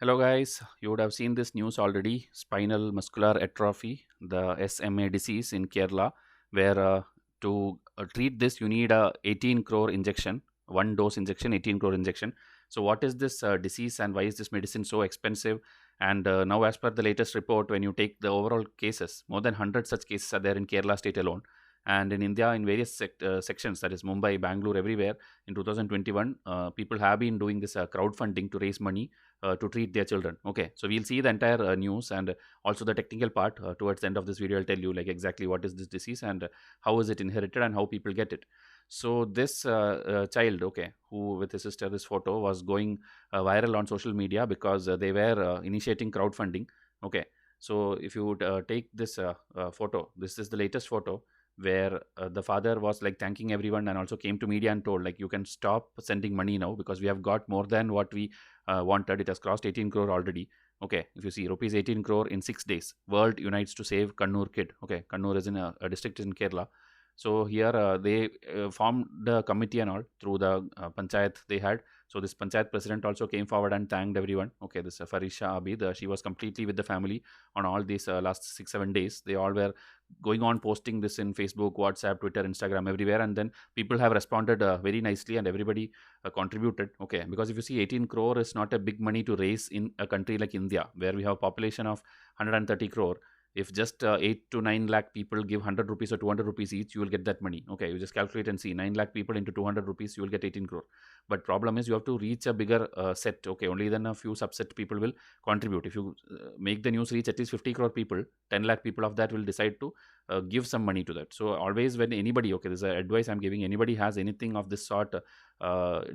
Hello, guys. You would have seen this news already: spinal muscular atrophy, the SMA disease in Kerala, where to treat this, you need a 18 crore injection, one dose injection, 18 crore injection. So, what is this disease and why is this medicine so expensive? And now, as per the latest report, when you take the overall cases, more than 100 such cases are there in Kerala state alone. And in India, in various sections, that is Mumbai, Bangalore, everywhere, in 2021, people have been doing this crowdfunding to raise money to treat their children. Okay, so we'll see the entire news and also the technical part towards the end of this video. I'll tell you like exactly what is this disease and how is it inherited and how people get it. So this child, okay, who with his sister, this photo was going viral on social media because they were initiating crowdfunding. Okay, so if you would take this photo, this is the latest photo where the father was like thanking everyone and also came to media and told like you can stop sending money now because we have got more than what we wanted. It has crossed 18 crore already. Okay, if you see rupees 18 crore in 6 days, world unites to save Kannur kid. Okay, Kannur is in a district in Kerala. So here they formed the committee and all through the panchayat they had. So this panchayat president also came forward and thanked everyone. Okay, this Farisha Abid, she was completely with the family on all these last 6 7 days. They all were going on posting this in Facebook, WhatsApp, Twitter, Instagram, everywhere, and then people have responded very nicely, and everybody contributed. Okay, because if you see, 18 crore is not a big money to raise in a country like India, where we have a population of 130 crore. If just 8 to 9 lakh people give 100 rupees or 200 rupees each, you will get that money. Okay, you just calculate and see 9 lakh people into 200 rupees, you will get 18 crore. But problem is you have to reach a bigger set. Okay, only then a few subset people will contribute. If you make the news reach at least 50 crore people, 10 lakh people of that will decide to give some money to that. So always when anybody, okay, this is advice I'm giving, anybody has anything of this sort,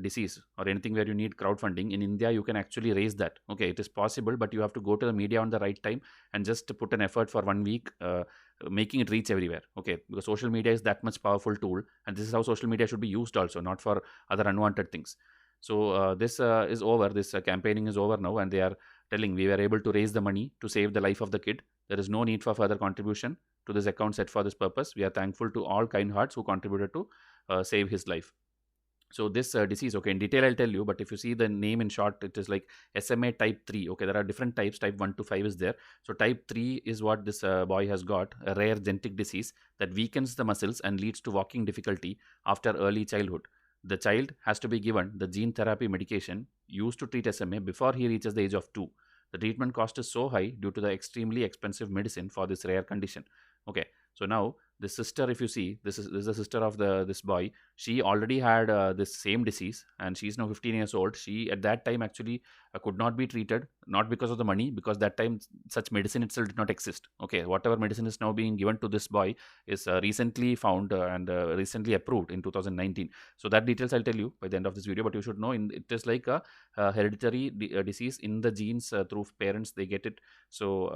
disease or anything where you need crowdfunding in India, you can actually raise that. Okay, it is possible, but you have to go to the media on the right time and just put an effort for 1 week, making it reach everywhere. Okay, because social media is that much powerful tool, and this is how social media should be used also, not for other unwanted things. So this is over, this campaigning is over now, and they are telling we were able to raise the money to save the life of the kid. There is no need for further contribution to this account set for this purpose. We are thankful to all kind hearts who contributed to save his life. So this disease, okay, in detail I'll tell you, but if you see the name in short, it is like SMA type 3. Okay, there are different types. Type 1 to 5 is there. So type 3 is what this boy has got, a rare genetic disease that weakens the muscles and leads to walking difficulty after early childhood. The child has to be given the gene therapy medication used to treat SMA before he reaches the age of 2. The treatment cost is so high due to the extremely expensive medicine for this rare condition. Okay, so now the sister, if you see, this is the sister of the this boy. She already had this same disease, and she's now 15 years old. She at that time actually could not be treated, not because of the money, because that time such medicine itself did not exist. Okay, whatever medicine is now being given to this boy is recently found and recently approved in 2019. So that details I'll tell you by the end of this video, but you should know it is like a hereditary disease in the genes, through parents they get it. So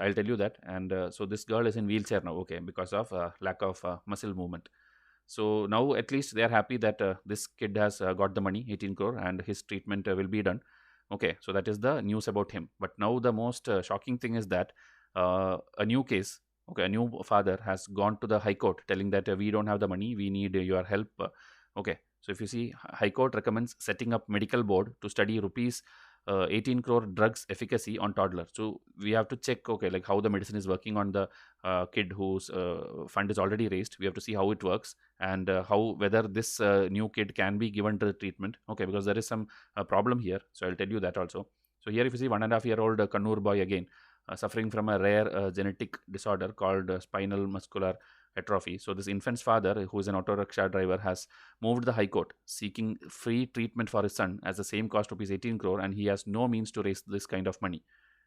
I'll tell you that. And so this girl is in wheelchair now, okay, because of lack of muscle movement. So now at least they are happy that this kid has got the money, 18 crore, and his treatment will be done. Okay, so that is the news about him. But now the most shocking thing is that a new case, okay, a new father has gone to the High Court telling that we don't have the money, we need your help. Okay, so if you see, High Court recommends setting up medical board to study rupees 18 crore drugs efficacy on toddler. So we have to check, okay, like how the medicine is working on the kid whose fund is already raised. We have to see how it works and how whether this new kid can be given to the treatment. Okay, because there is some problem here. So I'll tell you that also. So here, if you see 1.5-year-old Kannur boy again, suffering from a rare genetic disorder called spinal muscular atrophy. So this infant's father, who is an auto rickshaw driver, has moved the High Court seeking free treatment for his son as the same cost rupees 18 crore, and he has no means to raise this kind of money.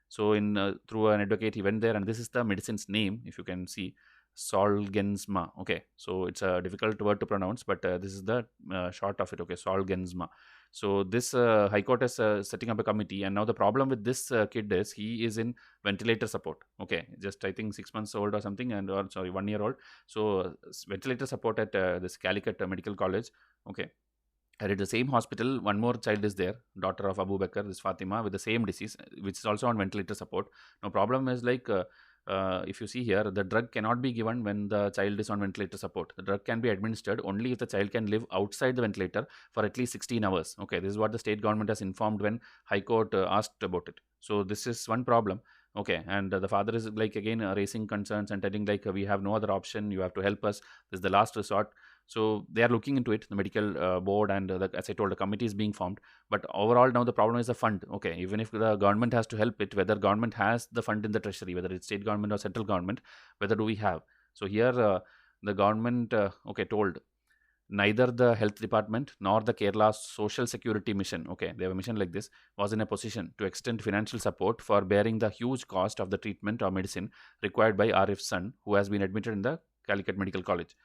So in through an advocate, he went there, and this is the medicine's name. If you can see, Solgensma. Okay, so it's a difficult word to pronounce, but this is the short of it. Okay, Solgensma. So this High Court is setting up a committee, and now the problem with this kid is he is in ventilator support. Okay, just I think 6 months old or something, and or sorry, 1 year old. So ventilator support at this Calicut Medical College. Okay, and at the same hospital, one more child is there, daughter of Abu Bakr, this Fatima, with the same disease, which is also on ventilator support. Now, problem is like if you see here, the drug cannot be given when the child is on ventilator support. The drug can be administered only if the child can live outside the ventilator for at least 16 hours. Okay, this is what the state government has informed when High Court asked about it. So this is one problem. Okay, and the father is like again raising concerns and telling like we have no other option. You have to help us. This is the last resort. So they are looking into it. The medical board and as I told, the committee is being formed. But overall, now the problem is the fund. Okay, even if the government has to help it, whether government has the fund in the treasury, whether it's state government or central government, whether do we have? So here the government okay told neither the health department nor the Kerala Social Security Mission, okay, they have a mission like this, was in a position to extend financial support for bearing the huge cost of the treatment or medicine required by Arif's son, who has been admitted in the Calicut Medical College.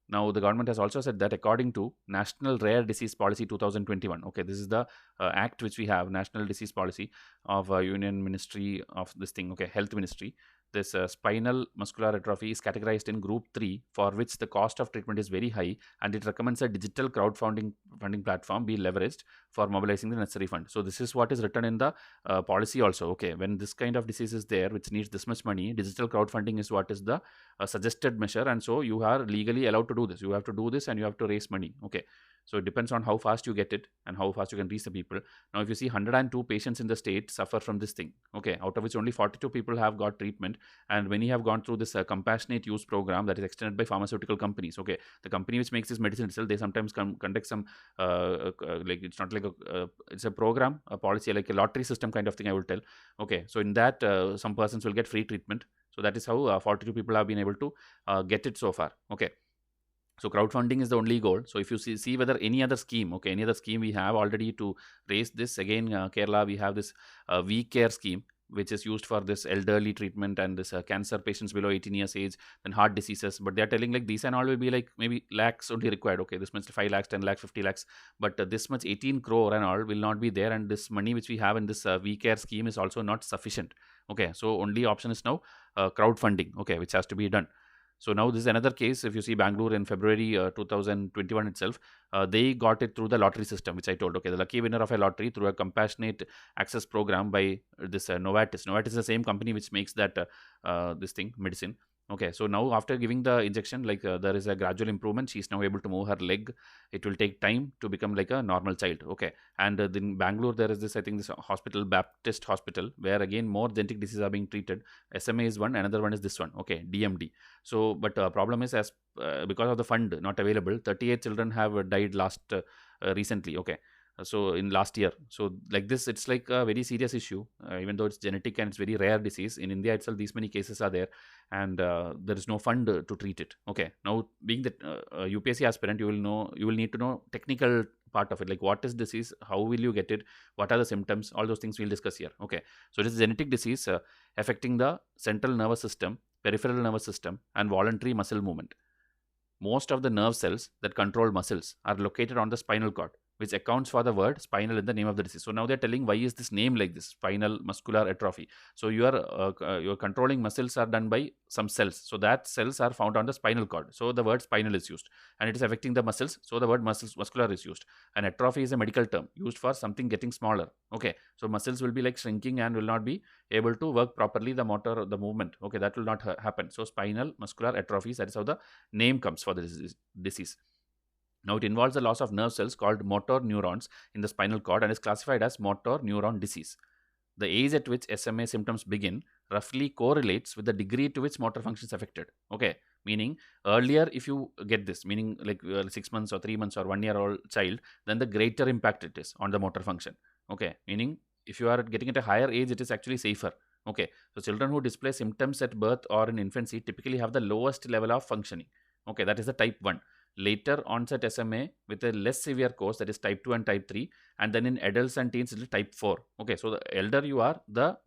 Now, the government has also said that according to National Rare Disease Policy 2021, okay, this is the act which we have, National Disease Policy of Union Ministry of this thing, okay, Health Ministry. This spinal muscular atrophy is categorized in Group 3, for which the cost of treatment is very high, and it recommends a digital crowdfunding funding platform be leveraged for mobilizing the necessary fund. So, this is what is written in the policy also. Okay, when this kind of disease is there, which needs this much money, digital crowdfunding is what is the suggested measure, and so you are legally allowed to do this. You have to do this and you have to raise money. Okay, so it depends on how fast you get it and how fast you can reach the people. Now if you see 102 patients in the state suffer from this thing, okay, out of which only 42 people have got treatment, and many have gone through this compassionate use program that is extended by pharmaceutical companies. Okay, the company which makes this medicine itself, they sometimes conduct some like it's not like it's a program, a policy, like a lottery system kind of thing, I will tell. Okay, so in that some persons will get free treatment. So that is how 42 people have been able to get it so far. Okay, so crowdfunding is the only goal. So if you see whether any other scheme, okay, any other scheme we have already to raise this. Again, Kerala, we have this We Care scheme, which is used for this elderly treatment and this cancer patients below 18 years age, then heart diseases. But they are telling like these and all will be like maybe lakhs only required. Okay, this much 5 lakhs, 10 lakhs, 50 lakhs. But this much 18 crore and all will not be there. And this money which we have in this We Care scheme is also not sufficient. Okay, so only option is now crowdfunding, okay, which has to be done. So now this is another case. If you see Bangalore in February 2021 itself, they got it through the lottery system, which I told. Okay, the lucky winner of a lottery through a compassionate access program by this Novartis. Novartis is the same company which makes that this thing medicine. Okay, so now after giving the injection, like there is a gradual improvement. She is now able to move her leg. It will take time to become like a normal child. Okay, and in Bangalore there is this, I think, this hospital, Baptist Hospital, where again more genetic diseases are being treated. SMA is one, another one is this one. Okay, DMD. So, but problem is as because of the fund not available, 38 children have died last recently. Okay, so in last year. So like this, it's like a very serious issue. Even though it's genetic and it's very rare disease, in India itself these many cases are there, and there is no fund to treat it. Okay, now being the UPSC aspirant, you will need to know technical part of it, like what is disease, how will you get it, what are the symptoms, all those things we'll discuss here. Okay, so it is genetic disease affecting the central nervous system, peripheral nervous system, and voluntary muscle movement. Most of the nerve cells that control muscles are located on the spinal cord, which accounts for the word spinal in the name of the disease. So now they're telling why is this name like this, spinal muscular atrophy. So your controlling muscles are done by some cells. So that cells are found on the spinal cord. So the word spinal is used, and it is affecting the muscles. So the word muscular is used. And atrophy is a medical term used for something getting smaller. Okay, so muscles will be like shrinking and will not be able to work properly, the motor, the movement. Okay, that will not happen. So spinal muscular atrophy, that is how the name comes for the disease. Now, it involves the loss of nerve cells called motor neurons in the spinal cord and is classified as motor neuron disease. The age at which SMA symptoms begin roughly correlates with the degree to which motor function is affected. Okay, meaning earlier if you get this, meaning like 6 months or 3 months or 1 year old child, then the greater impact it is on the motor function. Okay, meaning if you are getting at a higher age, it is actually safer. Okay, so children who display symptoms at birth or in infancy typically have the lowest level of functioning. Okay, that is the type 1. Later onset SMA with a less severe course, that is type 2 and type 3, and then in adults and teens it is type 4. Okay, so the elder you are, the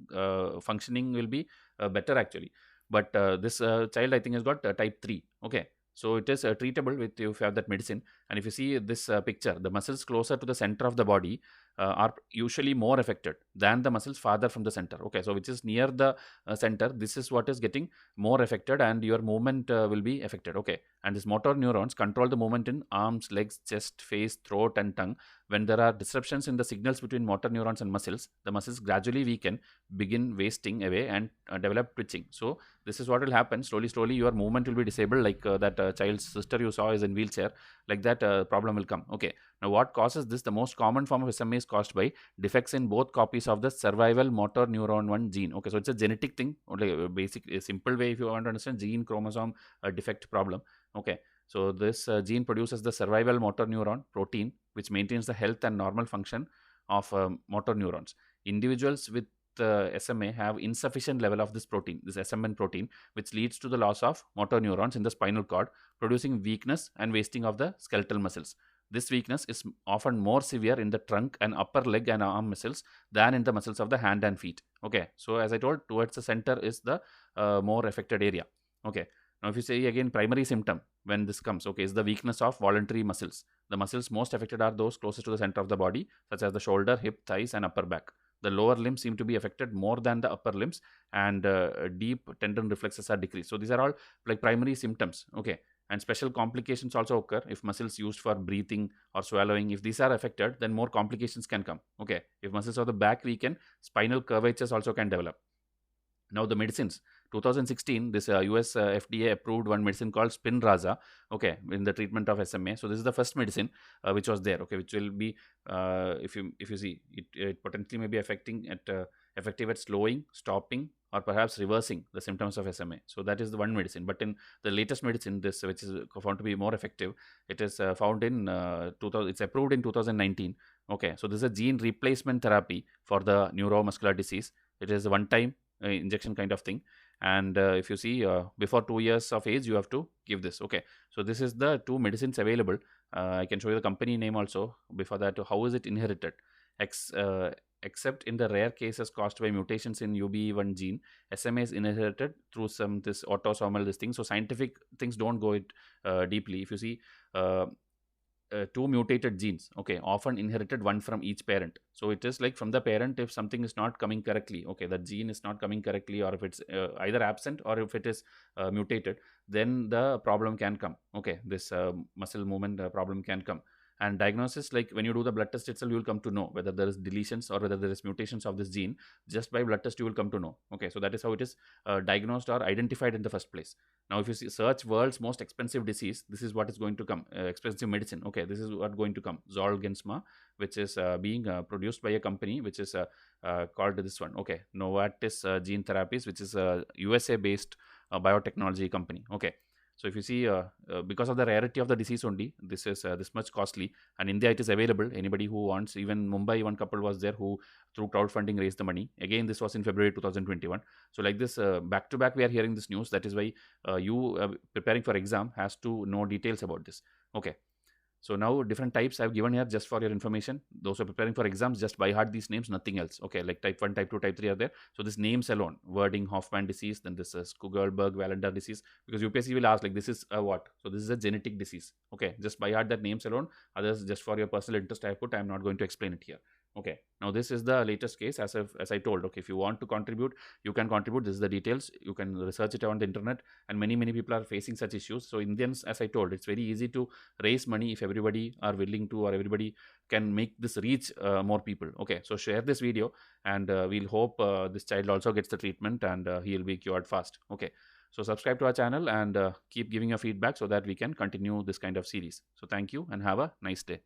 functioning will be better actually. But this child I think has got type 3. Okay, so it is treatable with if you have that medicine. And if you see this picture, the muscles closer to the center of the body are usually more affected than the muscles farther from the center. Okay, so which is near the center, this is what is getting more affected, and your movement will be affected. Okay, and these motor neurons control the movement in arms, legs, chest, face, throat, and tongue. When there are disruptions in the signals between motor neurons and muscles, the muscles gradually weaken, begin wasting away, and develop twitching. So this is what will happen. Slowly your movement will be disabled, like that child's sister you saw is in wheelchair. Like that problem will come. Okay, now what causes this? The most common form of SMA is caused by defects in both copies of the survival motor neuron 1 gene. Okay, so it's a genetic thing. Like a simple way, if you want to understand, gene chromosome defect problem. Okay, so this gene produces the survival motor neuron protein, which maintains the health and normal function of motor neurons. Individuals with SMA have insufficient level of this protein, this SMN protein, which leads to the loss of motor neurons in the spinal cord, producing weakness and wasting of the skeletal muscles. This weakness is often more severe in the trunk and upper leg and arm muscles than in the muscles of the hand and feet. Okay, so as I told, towards the center is the more affected area. Okay, now if you say again primary symptom when this comes, okay, is the weakness of voluntary muscles. The muscles most affected are those closest to the center of the body, such as the shoulder, hip, thighs, and upper back. The lower limbs seem to be affected more than the upper limbs, and deep tendon reflexes are decreased. So these are all like primary symptoms. Okay, and special complications also occur if muscles used for breathing or swallowing, if these are affected, then more complications can come. Okay, if muscles of the back weaken, spinal curvatures also can develop. Now the medicines, 2016, this US FDA approved one medicine called Spinraza, okay, in the treatment of SMA. So this is the first medicine which was there, okay, which will be if you see it potentially may be effective at slowing, stopping, or perhaps reversing the symptoms of SMA. So that is the one medicine. But in the latest medicine, this which is found to be more effective, it is found in 2000. It's approved in 2019. Okay, so this is a gene replacement therapy for the neuromuscular disease. It is a one-time injection kind of thing, and if you see before 2 years of age you have to give this. Okay, so this is the two medicines available. I can show you the company name also. Before that, how is it inherited? Except in the rare cases caused by mutations in UBE1 gene, SMA is inherited through some this autosomal this thing. So scientific things don't go it deeply. If you see two mutated genes, okay, often inherited one from each parent. So it is like from the parent, if something is not coming correctly, okay, the gene is not coming correctly, or if it's either absent or if it is mutated, then the problem can come. Okay, this muscle movement problem can come. And diagnosis, like when you do the blood test itself, you will come to know whether there is deletions or whether there is mutations of this gene. Just by blood test you will come to know. Okay, so that is how it is diagnosed or identified in the first place. Now if you search world's most expensive disease, this is what is going to come. Expensive medicine, okay, this is what going to come. Zolgensma, which is being produced by a company which is called this one, okay, Novartis Gene Therapies, which is a USA based biotechnology company. Okay, so if you see because of the rarity of the disease only, this is this much costly. And India it is available. Anybody who wants, even Mumbai one couple was there who through crowdfunding raised the money. Again, this was in February 2021. So like this back to back we are hearing this news. That is why you preparing for exam has to know details about this. Okay, so now different types I've given here just for your information. Those who are preparing for exams, just by heart these names, nothing else. Okay, like type 1, type 2, type 3 are there. So this names alone, Werding Hoffman disease, then this is Kugelberg Wallander disease, because UPSC will ask like this is a what? So this is a genetic disease. Okay, just by heart that names alone. Others just for your personal interest I put. I'm not going to explain it here. Okay, now this is the latest case as I told. Okay, if you want to contribute, you can contribute. This is the details. You can research it on the internet, and many people are facing such issues. So Indians, as I told, it's very easy to raise money if everybody are willing to, or everybody can make this reach more people. Okay, so share this video, and we'll hope this child also gets the treatment, and he'll be cured fast. Okay, so subscribe to our channel and keep giving your feedback so that we can continue this kind of series. So thank you and have a nice day.